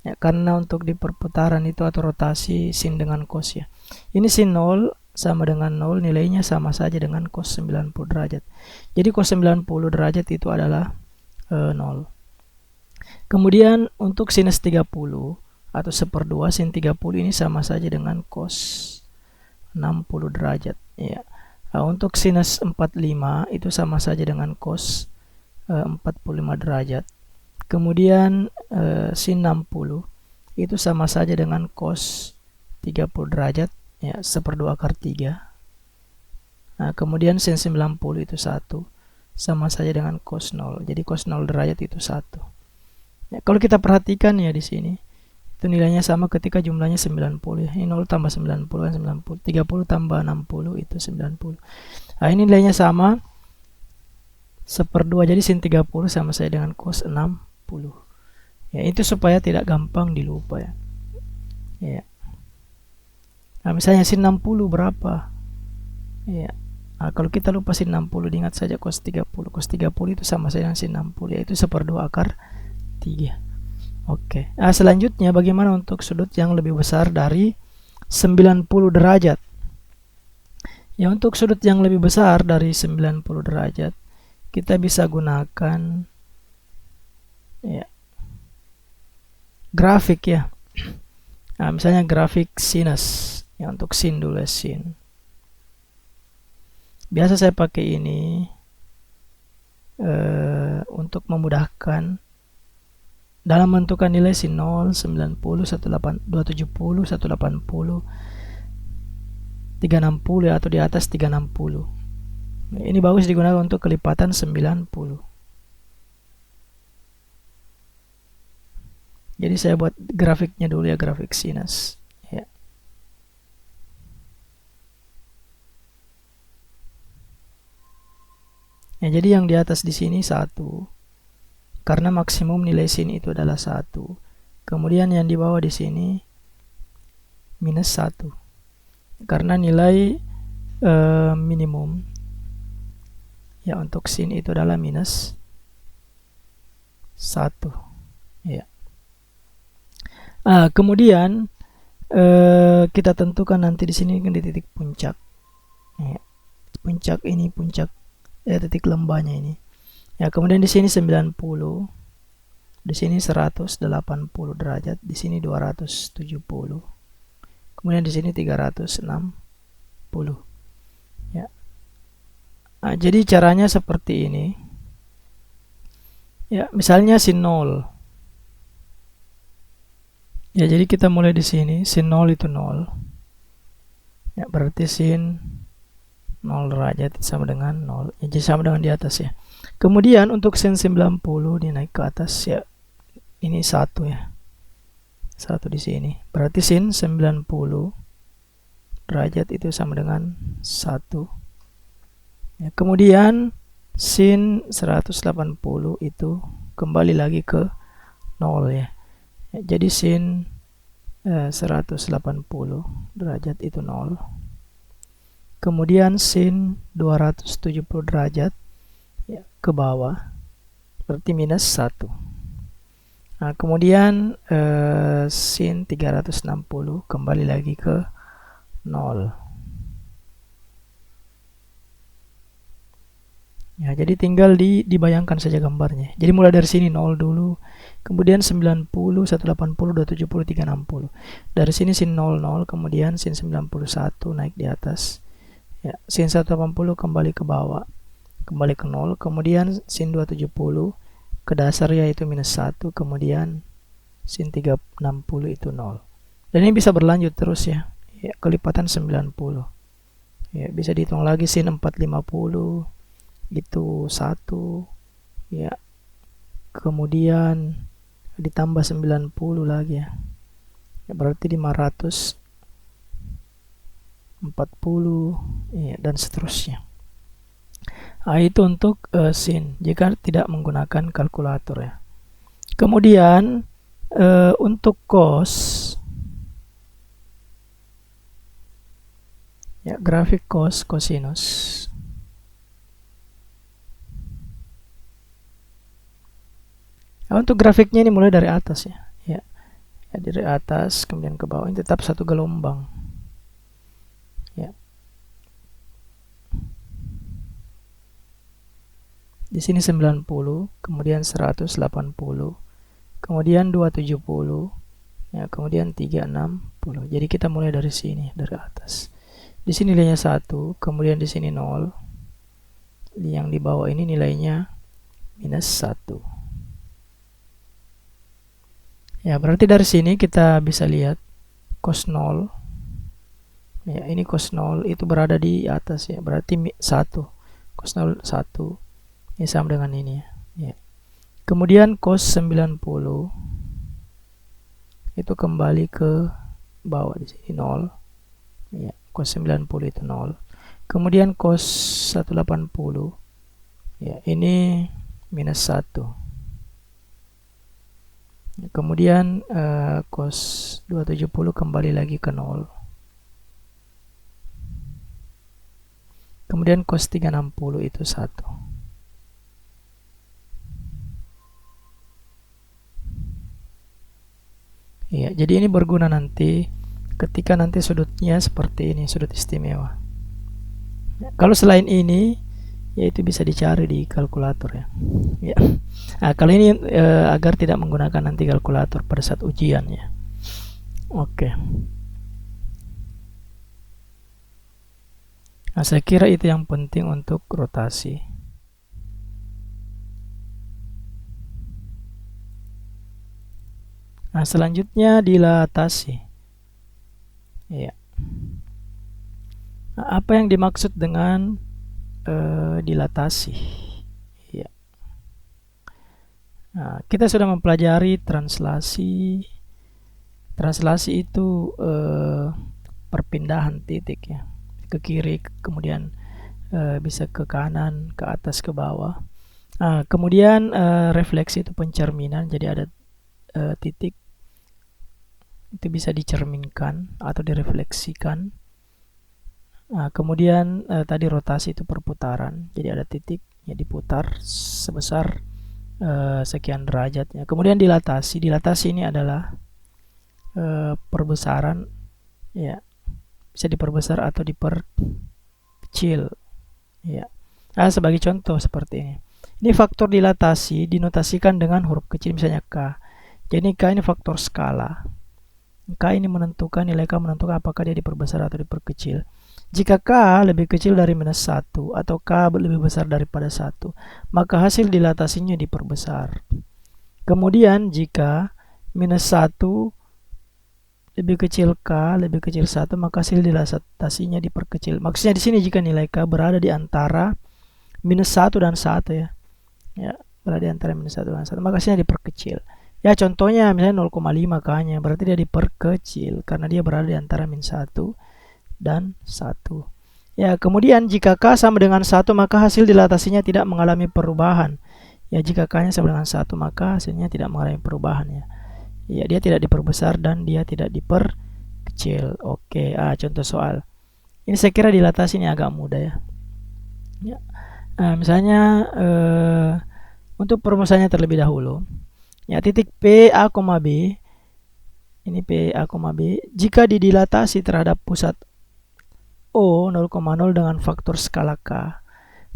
ya, karena untuk di perputaran itu atau rotasi sin dengan cos ya. Ini sin 0 sama dengan 0, nilainya sama saja dengan cos 90 derajat. Jadi cos 90 derajat itu adalah 0. Kemudian untuk sinus 30 atau 1/2 sin 30 ini sama saja dengan cos 60 derajat ya. Untuk sinus 45 itu sama saja dengan cos 45 derajat. Kemudian sin 60 itu sama saja dengan cos 30 derajat ya, 1/2 akar 3. Kemudian sin 90 itu 1, sama saja dengan cos 0. Jadi cos 0 derajat itu 1. Ya, kalau kita perhatikan ya di sini, Itu nilainya sama ketika jumlahnya 90 ya. Ini 0 tambah 90 kan 90. 30 tambah 60 itu 90. Nah, ini nilainya sama 1/2. Jadi sin 30 sama saya dengan cos 60. Ya, itu supaya tidak gampang dilupa ya. Ya. Nah, misalnya sin 60 berapa? Ya. Nah, kalau kita lupa sin 60, diingat saja cos 30. Cos 30 itu sama saya dengan sin 60, yaitu 1/2 akar 3. Oke. Nah, selanjutnya bagaimana untuk sudut yang lebih besar dari 90 derajat? Ya, untuk sudut yang lebih besar dari 90 derajat, kita bisa gunakan ya, grafik ya. Nah, misalnya grafik sinus. Ya, untuk sin dulu ya, sin. Biasa saya pakai ini untuk memudahkan dalam menentukan nilai sin 0, 90, 270, 180, 360 ya, atau di atas 360. Ini bagus digunakan untuk kelipatan 90. Jadi saya buat grafiknya dulu ya, grafik sinus. Ya. Ya, jadi yang di atas di sini 1. Karena maksimum nilai sin itu adalah 1. Kemudian yang di bawah di sini minus 1. Karena nilai minimum ya untuk sin itu adalah minus 1. Ya. Kemudian kita tentukan nanti di sini di titik puncak. Ya. Puncak ini puncak titik lembahnya ini. Ya, kemudian di sini 90, di sini 180 derajat, di sini 270, kemudian di sini 360. Ya. Nah, jadi caranya seperti ini. Ya, misalnya sin 0. Ya, jadi kita mulai di sini, sin 0 itu 0. Ya, berarti sin 0 derajat sama dengan 0. Ya, jadi sama dengan di atas ya. Kemudian untuk sin 90 dinaik ke atas ya. Ini 1 ya. 1 di sini. Berarti sin 90 derajat itu sama dengan 1. Ya, kemudian sin 180 itu kembali lagi ke 0 ya. Ya, jadi sin 180 derajat itu 0. Kemudian sin 270 derajat ya, ke bawah, berarti minus 1. Nah, kemudian sin 360 kembali lagi ke 0. Ya, jadi tinggal dibayangkan saja gambarnya. Jadi mulai dari sini 0 dulu, kemudian 90, 180, 270, 360. Dari sini sin 00, kemudian sin 91 naik di atas. Ya, sin 180 kembali ke bawah, kembali ke 0, kemudian sin 270 ke dasar yaitu minus 1, kemudian sin 360 itu 0. Dan ini bisa berlanjut terus ya, ya kelipatan 90. Ya, bisa dihitung lagi sin 450 itu 1 ya, kemudian ditambah 90 lagi ya, ya berarti 540 ya, dan seterusnya. Nah, itu untuk sin jika tidak menggunakan kalkulator ya. Kemudian untuk cos ya, grafik cos cosinus. Nah, untuk grafiknya ini mulai dari atas ya. Ya, dari atas kemudian ke bawah, ini tetap satu gelombang. Ya. Di sini 90, kemudian 180, kemudian 270, ya, kemudian 360. Jadi kita mulai dari sini, dari atas. Di sini nilainya 1, kemudian di sini 0. Yang di bawah ini nilainya minus 1. Ya, berarti dari sini kita bisa lihat cos 0. Ya, ini cos 0 itu berada di atas ya, berarti 1. Cos 0 1. Ini sama dengan ini ya. Ya. Kemudian cos 90 itu kembali ke bawah di sini 0. Ya, cos 90 itu 0. Kemudian cos 180, ya, ini minus 1. Kemudian cos 270 kembali lagi ke 0. Kemudian cos 360 itu 1. Ya, jadi ini berguna nanti ketika nanti sudutnya seperti ini, sudut istimewa. Ya, kalau selain ini, ya itu bisa dicari di kalkulator ya. Ya. Nah, kalau ini agar tidak menggunakan nanti kalkulator pada saat ujian ya. Oke. Nah, saya kira itu yang penting untuk rotasi. Nah, selanjutnya dilatasi. Ya. Nah, apa yang dimaksud dengan dilatasi? Ya. Nah, kita sudah mempelajari translasi. Translasi itu perpindahan titik ya, ke kiri, kemudian bisa ke kanan, ke atas, ke bawah. Kemudian refleksi itu pencerminan, jadi ada titik itu bisa dicerminkan atau direfleksikan. Kemudian tadi rotasi itu perputaran, jadi ada titik ya diputar sebesar sekian derajatnya. Kemudian dilatasi ini adalah perbesaran ya, bisa diperbesar atau diperkecil ya. Sebagai contoh seperti ini. Ini faktor dilatasi dinotasikan dengan huruf kecil, misalnya K. Jadi K ini faktor skala. K ini menentukan, nilai K menentukan apakah dia diperbesar atau diperkecil. Jika K lebih kecil dari minus 1 atau K lebih besar daripada 1, maka hasil dilatasinya diperbesar. Kemudian jika minus 1 lebih kecil K lebih kecil 1, maka hasil dilatasinya diperkecil. Maksudnya di sini jika nilai K berada di antara minus 1 dan 1 ya. Ya, berada di antara minus 1 dan 1, maka hasilnya diperkecil. Ya, contohnya misalnya 0,5 K-nya, berarti dia diperkecil karena dia berada di antara min 1 dan 1. Ya, kemudian jika K sama dengan 1, maka hasil dilatasinya tidak mengalami perubahan. Ya, jika K-nya sama dengan 1, maka hasilnya tidak mengalami perubahan ya. Ya, dia tidak diperbesar dan dia tidak diperkecil. Oke, contoh soal. Ini saya kira dilatasi ini agak mudah ya. Ya. Misalnya untuk perumusannya terlebih dahulu. Ya, titik P, A, B. Ini P, A, B. Jika didilatasi terhadap pusat O 0,0 dengan faktor skala K,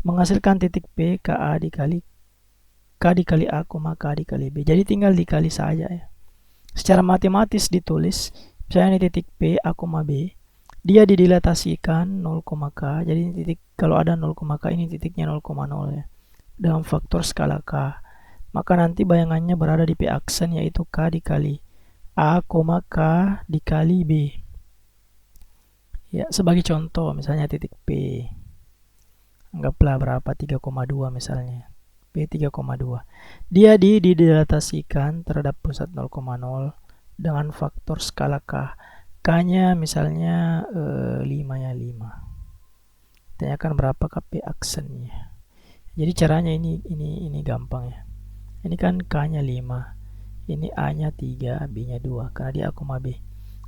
menghasilkan titik P, KA dikali K dikali A, K dikali B. Jadi tinggal dikali saja ya. Secara matematis ditulis, misalnya ini titik P, A, B. Dia didilatasikan 0, K. Jadi titik, kalau ada 0, K ini titiknya 0,0 ya. Dengan faktor skala K. Maka nanti bayangannya berada di P aksen, yaitu K dikali A, K dikali B. Ya, sebagai contoh misalnya titik P. Anggaplah berapa? 3,2 misalnya. P 3,2. Dia didilatasikan terhadap pusat 0,0 dengan faktor skala K. K-nya misalnya 5 ya, 5. Tanyakan berapa P aksennya. Jadi caranya ini gampang ya. Ini kan K-nya 5, ini A-nya 3, B-nya 2, karena dia A, B.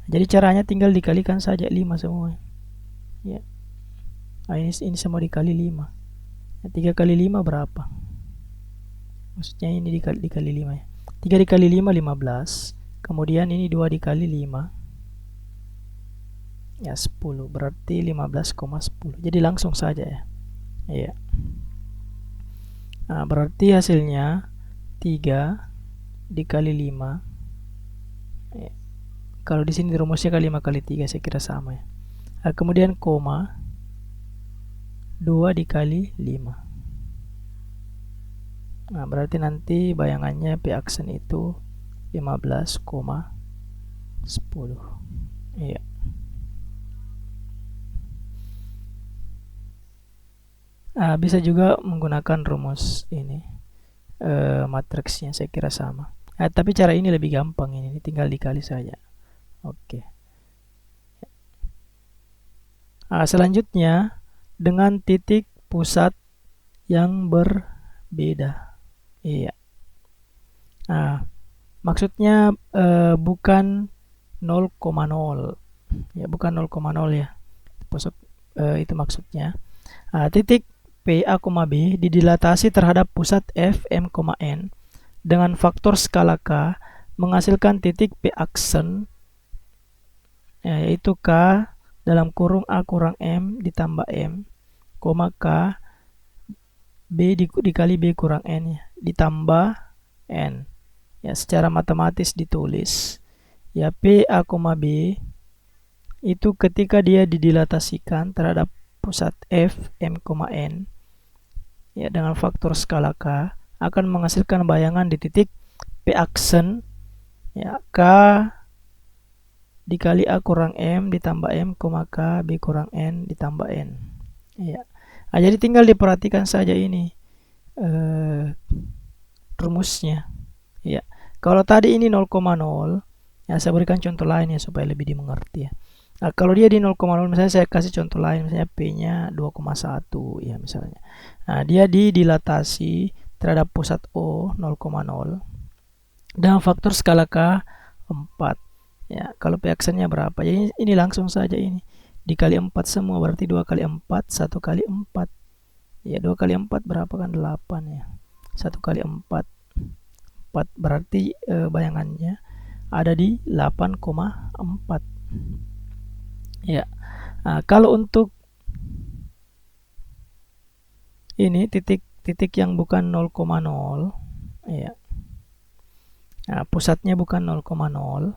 Jadi caranya tinggal dikalikan saja 5 semua. Ya. Ini semua dikali 5. 3 kali 5 berapa? Maksudnya ini dikali 5 ya. 3 dikali 5, 15. Kemudian ini 2 dikali 5. Ya, 10. Berarti 15,10. Jadi langsung saja ya. Iya. Nah, berarti hasilnya 3 dikali 5 ya. Kalau di sini rumusnya kali 5 kali 3, saya kira sama ya. Kemudian koma 2 dikali 5. Nah, berarti nanti bayangannya P aksen itu 15,10. Iya. Bisa juga menggunakan rumus ini. Matriksnya saya kira sama. Tapi cara ini lebih gampang, ini tinggal dikali saja. Oke. Selanjutnya dengan titik pusat yang berbeda. Iya. Maksudnya bukan 0,0. Ya, bukan 0,0 ya. Pusat itu maksudnya. Titik P A, B didilatasi terhadap pusat F M, N dengan faktor skala K menghasilkan titik P aksen, yaitu K dalam kurung A kurang M ditambah M, K B dikali B kurang N ditambah N. Ya, secara matematis ditulis ya P A, B itu ketika dia didilatasikan terhadap pusat F M, N ya dengan faktor skala K akan menghasilkan bayangan di titik P aksen, ya K dikali A kurang M ditambah M, K B kurang N ditambah N. Ya. Jadi tinggal diperhatikan saja ini rumusnya. Ya. Kalau tadi ini 0,0, ya saya berikan contoh lain ya supaya lebih dimengerti ya. Kalau dia di 0,0, misalnya saya kasih contoh lain, misalnya P-nya 2,1 ya misalnya. Dia didilatasi terhadap pusat O 0,0 dengan faktor skala K 4. Ya, kalau P aksennya berapa? Jadi ini langsung saja ini dikali 4 semua, berarti 2 kali 4 1 kali 4. Ya, 2 kali 4 berapa kan? 8 ya. 1 kali 4 berarti bayangannya ada di 8,4. Ya. Kalau untuk ini titik yang bukan 0,0 ya. Pusatnya bukan 0,0.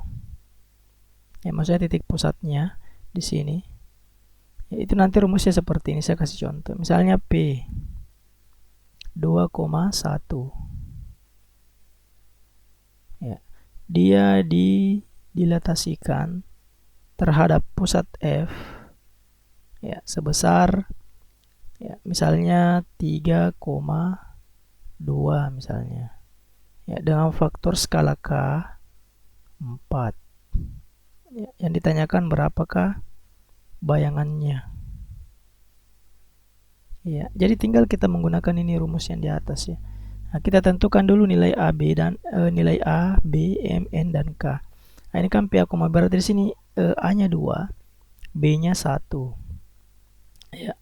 Ya, maksudnya titik pusatnya di sini. Ya, itu nanti rumusnya seperti ini, saya kasih contoh. Misalnya P 2,1. Ya. Dia didilatasikan terhadap pusat F ya sebesar ya misalnya 3,2 misalnya. Ya, dengan faktor skala K 4. Ya, yang ditanyakan berapakah bayangannya. Ya, jadi tinggal kita menggunakan ini rumus yang di atas ya. Kita tentukan dulu nilai A, B dan nilai A, B, M, N dan K. Ini kan P A, berarti di sini A-nya 2, B-nya 1. Ya.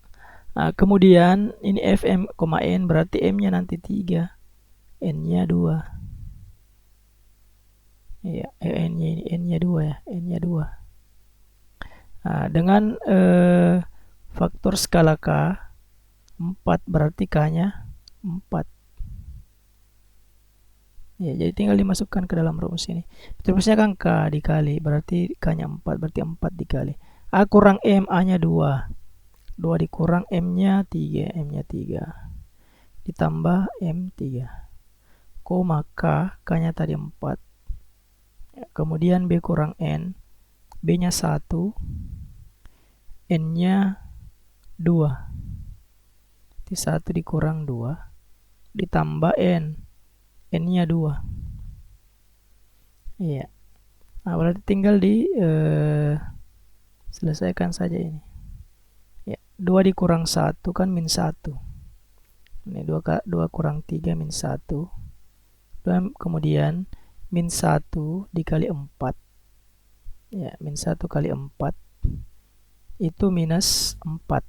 Kemudian ini F, M, N berarti M-nya nanti 3, N-nya 2. Ya, N-nya 2 ya, N-nya 2. Dengan faktor skala K 4 berarti K-nya 4. Ya, jadi tinggal dimasukkan ke dalam rumus ini. Rumusnya kan K dikali, berarti K-nya 4, berarti 4 dikali A kurang M, A-nya 2. 2 dikurang M-nya 3, M-nya 3. Ditambah M3. Koma K, K-nya tadi 4. Ya, kemudian B kurang N, B-nya 1, N-nya 2. 1 dikurang 2 ditambah N, N-nya 2. Iya. Berarti tinggal selesaikan saja ini. Ya, 2 dikurang 1 kan min 1. Ini 2 kurang 3 min 1. Dan kemudian min 1 dikali 4. Ya, min 1 kali 4 itu minus 4.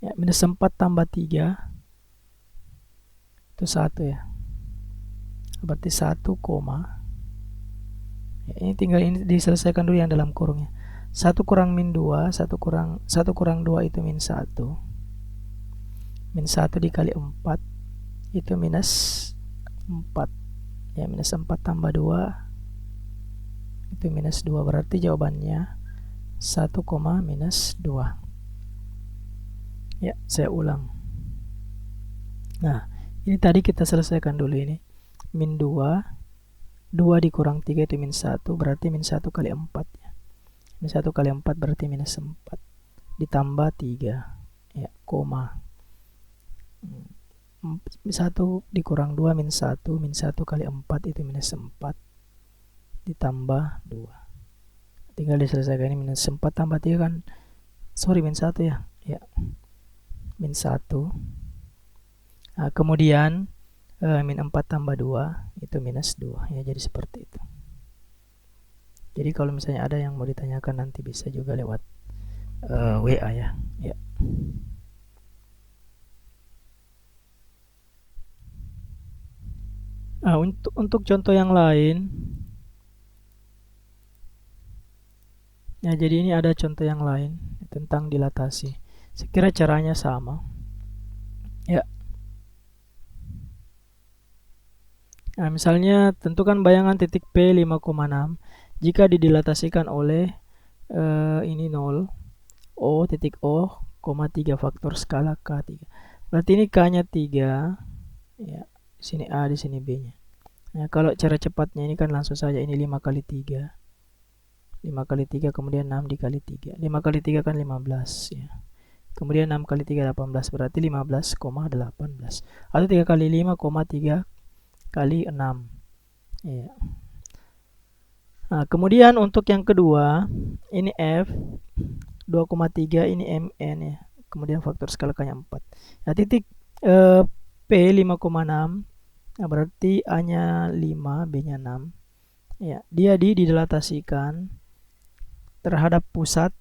Ya, minus 4 tambah 3 itu 1 ya. Berarti 1, ya, ini tinggal ini diselesaikan dulu yang dalam kurungnya. 1 kurang min 2, 1 kurang 2 itu min 1. Min 1 dikali 4 itu minus 4. Ya, minus 4 tambah 2 itu minus 2, berarti jawabannya 1, minus 2. Ya, saya ulang. Nah, ini tadi kita selesaikan dulu ini. Min 2, 2 dikurang 3 itu min 1, berarti min 1 kali 4 ya. Min 1 kali 4 berarti minus 4. Ditambah 3. Ya, koma. 1 dikurang 2 min 1, min 1 kali 4 itu minus 4 ditambah 2. Tinggal diselesaikan, ini minus 4 tambah 3 kan, sorry min 1 ya, min 1. Nah, kemudian min 4 tambah 2 itu minus 2 ya, jadi seperti itu. Jadi kalau misalnya ada yang mau ditanyakan nanti bisa juga lewat WA ya. Untuk contoh yang lain, ya jadi ini ada contoh yang lain tentang dilatasi. Sekira caranya sama. Ya. Nah, misalnya tentukan bayangan titik P 5,6 jika didilatasikan oleh ini 0, O titik O, 3 faktor skala K3. Berarti ini K-nya 3, ya. Di sini A, di sini B-nya. Nah, kalau cara cepatnya ini kan langsung saja, ini 5 kali 3. 5 kali 3 kemudian 6 dikali 3. 5 kali 3 kan 15 ya. Kemudian 6 kali 3 18, berarti 15,18. Atau 3 kali 5, 3 kali 6. Ya. Nah, kemudian untuk yang kedua, ini F 2,3, ini MN ya. Kemudian faktor skala K-nya 4. Nah, titik P 5,6. Nah, berarti A-nya 5, B-nya 6. Ya, dia didilatasikan terhadap pusat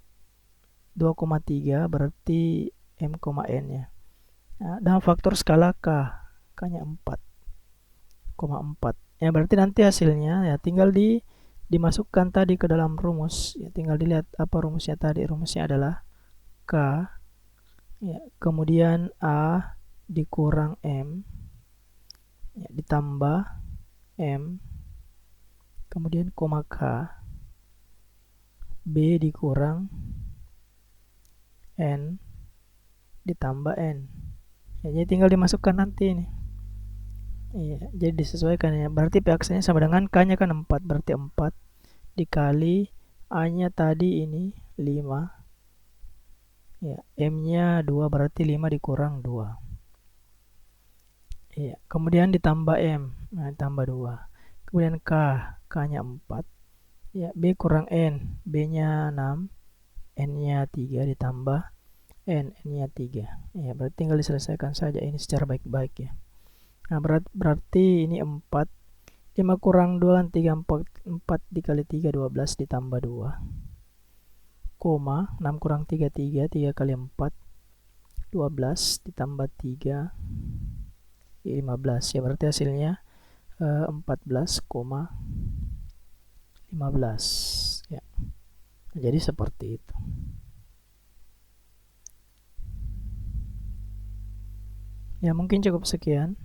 2,3, berarti M, N ya. Nah, dan faktor skala K, K-nya 4,4. Ya, berarti nanti hasilnya ya tinggal dimasukkan tadi ke dalam rumus. Ya, tinggal dilihat apa rumusnya tadi. Rumusnya adalah K ya, kemudian A dikurang M ya, ditambah M, kemudian koma K, B dikurang N ditambah N. Ya, jadi tinggal dimasukkan nanti ini. Iya, jadi disesuaikan ya. Berarti P-aksanya sama dengan K-nya kan 4, berarti 4 dikali A-nya tadi ini 5. Ya, M-nya 2, berarti 5 dikurang 2. Iya, kemudian ditambah M. Nah, ditambah 2. Kemudian K, K-nya 4. Ya, B kurang N, B-nya 6, N-nya 3 ditambah N-nya 3. Ya, berarti tinggal diselesaikan saja ini secara baik-baik ya. Nah, berarti ini 4. 5 kurang 2 kan 3, 4 dikali 3, 12 ditambah 2. Koma, 6 kurang 3, 3. 3 kali 4, 12 ditambah 3, 15. Ya, berarti hasilnya 14,15. Ya. Jadi seperti itu. Ya, mungkin cukup sekian.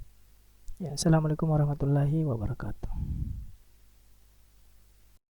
Ya, assalamualaikum warahmatullahi wabarakatuh.